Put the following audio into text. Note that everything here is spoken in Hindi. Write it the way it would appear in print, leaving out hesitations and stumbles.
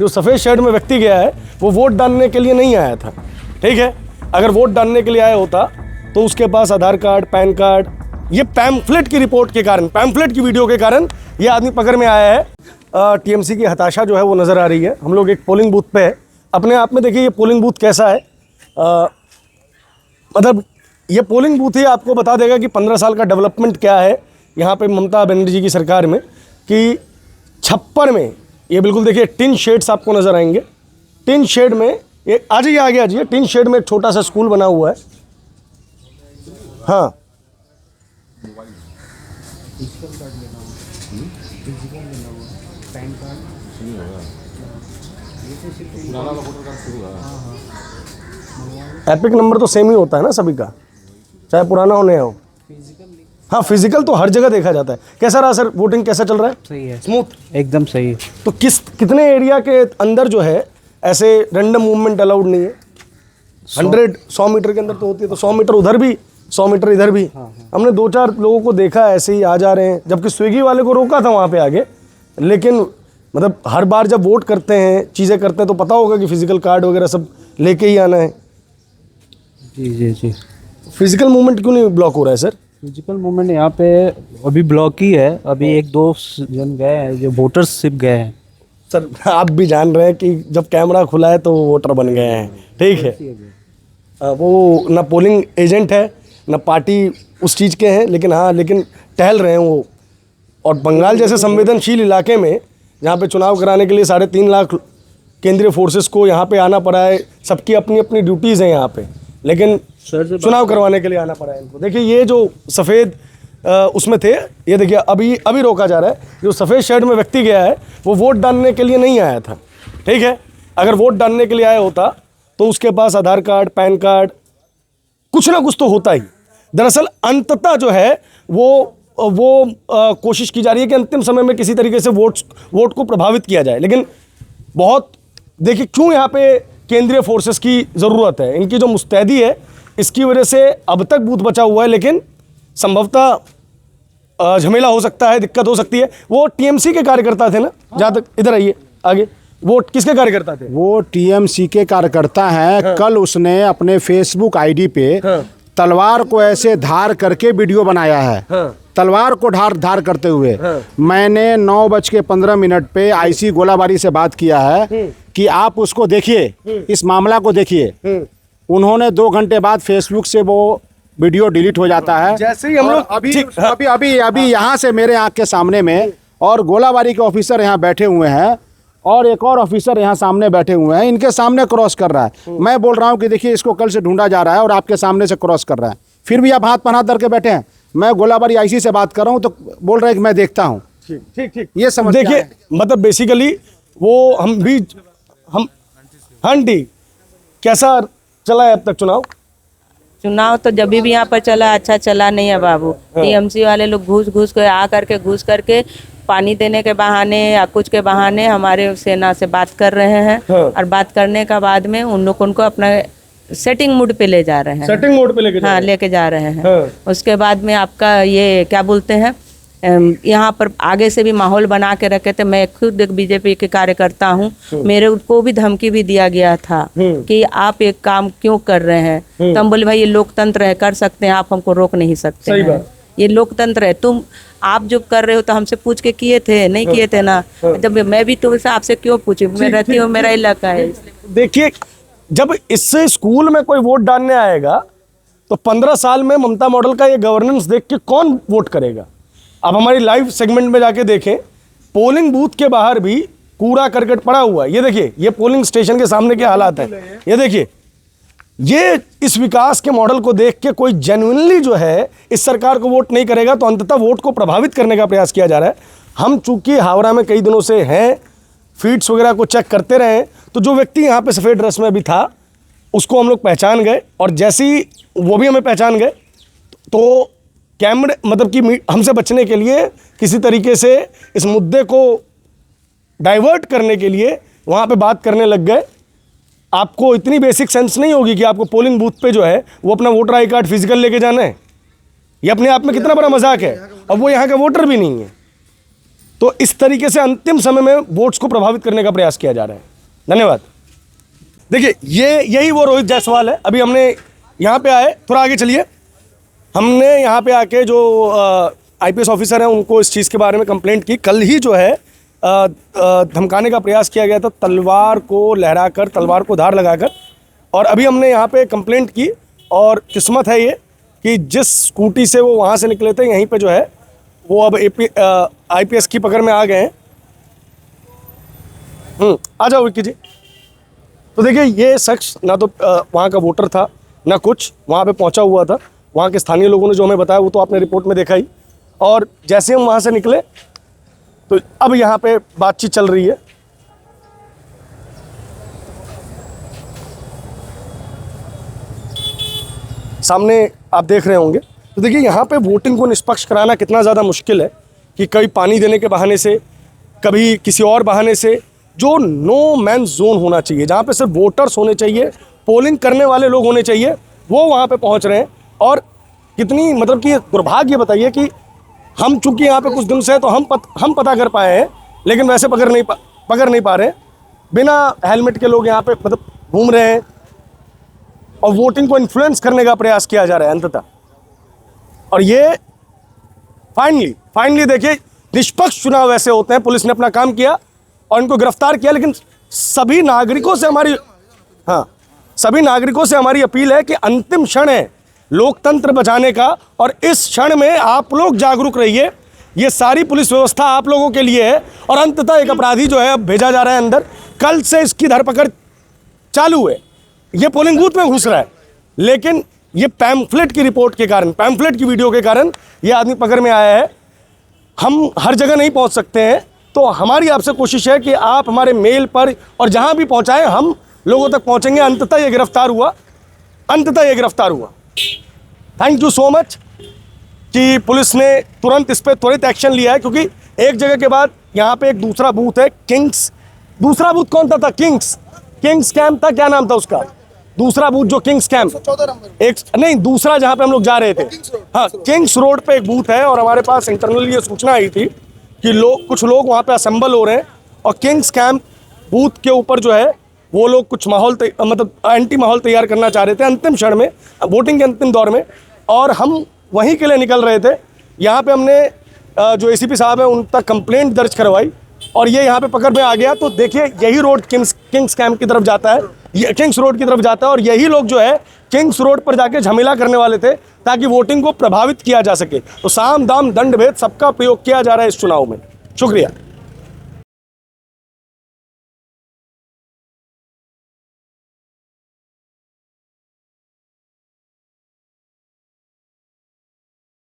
जो सफ़ेद शर्ट में व्यक्ति गया है वो वोट डालने के लिए नहीं आया था, ठीक है। अगर वोट डालने के लिए आया होता तो उसके पास आधार कार्ड, पैन कार्ड, ये पैम्फलेट की रिपोर्ट के कारण, पैम्फलेट की वीडियो के कारण ये आदमी पकड़ में आया है। टीएमसी की हताशा जो है वो नज़र आ रही है। हम लोग एक पोलिंग बूथ पे है, अपने आप में देखिए ये पोलिंग बूथ कैसा है। मतलब ये पोलिंग बूथ ही आपको बता देगा कि 15 साल का डेवलपमेंट क्या है यहाँ पे ममता बनर्जी की सरकार में। कि छप्पर में ये बिल्कुल देखिए टिन शेड्स आपको नज़र आएंगे। टिन शेड में ये आ जाइए, आगे आ जाइए। टिन शेड में एक छोटा सा स्कूल बना हुआ है। हाँ, एपिक नंबर तो सेम ही होता है ना सभी का, चाहे पुराना हो नया हो। हाँ, फिजिकल तो हर जगह देखा जाता है। कैसा रहा सर वोटिंग, कैसा चल रहा है? सही है, स्मूथ, एकदम सही है। तो कितने एरिया के अंदर जो है ऐसे रैंडम मूवमेंट अलाउड नहीं है? 100 मीटर के अंदर तो होती है, तो 100 मीटर उधर भी, 100 मीटर इधर भी। हमने 2-4 लोगों को देखा ऐसे ही आ जा रहे हैं, जबकि स्विगी वाले को रोका था वहाँ पे आगे। लेकिन मतलब हर बार जब वोट करते हैं, चीज़ें करते हैं, तो पता होगा कि फिजिकल कार्ड वगैरह सब लेके ही आना है। जी जी जी। फिजिकल मूवमेंट क्यों नहीं ब्लॉक हो रहा है सर? फिजिकल मूवमेंट यहाँ पे अभी ब्लॉक ही है। अभी 1-2 जन गए हैं जो वोटर्स सिर्फ गए हैं। सर आप भी जान रहे हैं कि जब कैमरा खुला है तो वो वोटर बन गए हैं, ठीक है। वो ना पोलिंग एजेंट है ना पार्टी उस चीज़ के हैं, लेकिन टहल रहे हैं वो। और बंगाल जैसे संवेदनशील इलाके में जहाँ पे चुनाव कराने के लिए 3.5 लाख केंद्रीय फोर्सेस को यहाँ पे आना पड़ा है। सबकी अपनी अपनी ड्यूटीज़ हैं यहाँ पे, लेकिन चुनाव करवाने के लिए आना पड़ा है इनको। देखिए ये जो सफ़ेद उसमें थे, ये देखिए अभी रोका जा रहा है। जो सफ़ेद शर्ट में व्यक्ति गया है वो वोट डालने के लिए नहीं आया था, ठीक है। अगर वोट डालने के लिए आया होता तो उसके पास आधार कार्ड, पैन कार्ड, कुछ ना कुछ तो होता ही। दरअसल अंततः जो है वो कोशिश की जा रही है कि अंतिम समय में किसी तरीके से वोट को प्रभावित किया जाए। लेकिन बहुत देखिए क्यों यहाँ पे केंद्रीय फोर्सेस की ज़रूरत है, इनकी जो मुस्तैदी है इसकी वजह से अब तक बूथ बचा हुआ है। लेकिन संभवतः झमेला हो सकता है, दिक्कत हो सकती है। वो टीएमसी के कार्यकर्ता थे ना, जहाँ तक, इधर आइए आगे। वो किसके कार्यकर्ता थे? वो टीएमसी के कार्यकर्ता हैं। हाँ। कल उसने अपने फेसबुक आईडी पे हाँ। तलवार को ऐसे धार करके वीडियो बनाया है। हाँ। तलवार को धार करते हुए। हाँ। मैंने 9:15 पे आईसी गोलाबारी से बात किया है कि आप उसको देखिए, इस मामला को देखिए। उन्होंने 2 घंटे बाद फेसबुक से वो वीडियो डिलीट हो जाता है। जैसे ही हम लोग अभी यहाँ से मेरे आँख के सामने में, और गोलाबारी के ऑफिसर यहाँ बैठे हुए हैं और एक और ऑफिसर यहाँ सामने बैठे हुए हैं, इनके सामने क्रॉस कर रहा है। मैं बोल रहा हूँ कि देखिए इसको कल से ढूंढा जा रहा है और आपके सामने से क्रॉस कर रहा है, फिर भी आप हाथ पर हाथ धर के बैठे हैं। मैं गोलाबारी आईसी से बात कर रहा हूँ तो बोल रहे हैं कि मैं देखता हूँ। ठीक ये समझ देखिए, मतलब बेसिकली वो हम हाँ ठीक। कैसा चला है अब तक चुनाव तो जब भी यहाँ पर चला अच्छा चला नहीं है बाबू। टीएमसी वाले लोग घूस करके पानी देने के बहाने या कुछ के बहाने हमारे सेना से बात कर रहे हैं। और बात करने का बाद में उनको अपना सेटिंग मूड पे ले जा रहे हैं। सेटिंग मोड पे लेके जा रहे हैं। उसके बाद में आपका ये क्या बोलते हैं, यहाँ पर आगे से भी माहौल बना के रखे थे। मैं खुद एक बीजेपी के कार्यकर्ता हूँ, मेरे को भी धमकी भी दिया गया था कि आप एक काम क्यों कर रहे हैं। तो हम बोले भाई ये लोकतंत्र है, कर सकते हैं, आप हमको रोक नहीं सकते हैं। ये लोकतंत्र है, आप जो कर रहे हो तो हमसे पूछ के किए थे, नहीं किए थे ना। जब मैं भी तुमसे आपसे क्यों पूछूं, मैं रहती हूँ, मेरा इलाका है। देखिए जब इससे स्कूल में कोई वोट डालने आएगा तो 15 साल में ममता मॉडल का ये गवर्नेंस देख के कौन वोट करेगा? अब हमारी लाइव सेगमेंट में जाके देखें, पोलिंग बूथ के बाहर भी कूड़ा करकट पड़ा हुआ है। ये देखिए, ये पोलिंग स्टेशन के सामने के हालात है। ये देखिए, ये इस विकास के मॉडल को देख के कोई जेन्युइनली जो है इस सरकार को वोट नहीं करेगा, तो अंततः वोट को प्रभावित करने का प्रयास किया जा रहा है। हम चूंकि हावड़ा में कई दिनों से हैं, फीड्स वगैरह को चेक करते रहे, तो जो व्यक्ति यहाँ पे सफ़ेद ड्रेस में भी था उसको हम लोग पहचान गए। और जैसे ही वो भी हमें पहचान गए तो कैमरे मतलब कि हमसे बचने के लिए किसी तरीके से इस मुद्दे को डाइवर्ट करने के लिए वहाँ पे बात करने लग गए। आपको इतनी बेसिक सेंस नहीं होगी कि आपको पोलिंग बूथ पे जो है वो अपना वोटर आई कार्ड फिजिकल लेके जाना है। ये अपने आप में कितना बड़ा मजाक है। अब वो यहाँ का वोटर भी नहीं है। तो इस तरीके से अंतिम समय में वोट्स को प्रभावित करने का प्रयास किया जा रहा है। धन्यवाद। देखिए यही वो रोहित जायसवाल है। अभी हमने यहाँ पे आए, थोड़ा आगे चलिए, हमने यहाँ पे आके जो आईपीएस ऑफिसर हैं उनको इस चीज़ के बारे में कंप्लेंट की। कल ही जो है धमकाने का प्रयास किया गया था, तलवार को लहराकर, तलवार को धार लगाकर, और अभी हमने यहाँ पे कंप्लेंट की। और किस्मत है ये कि जिस स्कूटी से वो वहाँ से निकले थे, यहीं पे जो है वो अब आईपीएस की पकड़ में आ गए हैं। आ जाओ विक्की जी। तो देखिए ये शख्स ना तो वहाँ का वोटर था, ना कुछ वहाँ पे पहुँचा हुआ था। वहाँ के स्थानीय लोगों ने जो हमें बताया वो तो आपने रिपोर्ट में देखा ही। और जैसे हम वहाँ से निकले तो अब यहाँ पे बातचीत चल रही है। सामने आप देख रहे होंगे। तो देखिए यहाँ पे वोटिंग को निष्पक्ष कराना कितना ज़्यादा मुश्किल है कि कभी पानी देने के बहाने से, कभी किसी और बहाने से, जो नो मैन जोन होना चाहिए, जहाँ पे सिर्फ वोटर्स होने चाहिए, पोलिंग करने वाले लोग होने चाहिए, वो वहाँ पे पहुँच रहे हैं। और कितनी मतलब कि दुर्भाग्य बताइए कि हम चूंकि यहाँ पे कुछ दिन से हैं तो हम पता कर पाए हैं, लेकिन वैसे पकड़ नहीं पा रहे। बिना हेलमेट के लोग यहाँ पे मतलब घूम रहे हैं और वोटिंग को इन्फ्लुएंस करने का प्रयास किया जा रहा है अंततः। और ये फाइनली देखिए निष्पक्ष चुनाव ऐसे होते हैं। पुलिस ने अपना काम किया और इनको गिरफ्तार किया, लेकिन सभी नागरिकों से हमारी अपील है कि अंतिम क्षण है लोकतंत्र बचाने का, और इस क्षण में आप लोग जागरूक रहिए। ये सारी पुलिस व्यवस्था आप लोगों के लिए है। और अंततः एक अपराधी जो है अब भेजा जा रहा है अंदर, कल से इसकी धरपकड़ चालू है। ये पोलिंग बूथ में घुस रहा है, लेकिन ये पैम्फलेट की रिपोर्ट के कारण, पैम्फलेट की वीडियो के कारण ये आदमी पकड़ में आया है। हम हर जगह नहीं पहुंच सकते हैं, तो हमारी आपसे कोशिश है कि आप हमारे मेल पर और जहां भी पहुंचाएं, हम लोगों तक पहुंचेंगे। अंततः ये गिरफ्तार हुआ। थैंक यू सो मच कि पुलिस ने तुरंत इस पर त्वरित एक्शन लिया है, क्योंकि एक जगह के बाद यहाँ पे एक दूसरा बूथ है, किंग्स। दूसरा बूथ कौन था? किंग्स कैंप था, क्या नाम था उसका? दूसरा बूथ जो किंग्स कैंप, दूसरा जहाँ पे हम लोग जा रहे थे, हाँ, किंग्स रोड पे एक बूथ है। और हमारे पास इंटरनली ये सूचना आई थी कि कुछ लोग वहाँ पे असेंबल हो रहे हैं और किंग्स कैंप बूथ के ऊपर जो है वो लोग कुछ माहौल मतलब एंटी माहौल तैयार करना चाह रहे थे अंतिम क्षण में, वोटिंग के अंतिम दौर में। और हम वहीं के लिए निकल रहे थे। यहाँ पे हमने जो एसीपी साहब हैं उन तक कंप्लेंट दर्ज करवाई और ये यहाँ पे पकड़ में आ गया। तो देखिए यही रोड किंग्स कैंप की तरफ जाता है, ये किंग्स रोड की तरफ जाता है, और यही लोग जो है किंग्स रोड पर जाके झमेला करने वाले थे ताकि वोटिंग को प्रभावित किया जा सके। तो साम दाम दंड भेद सबका प्रयोग किया जा रहा है इस चुनाव में। शुक्रिया।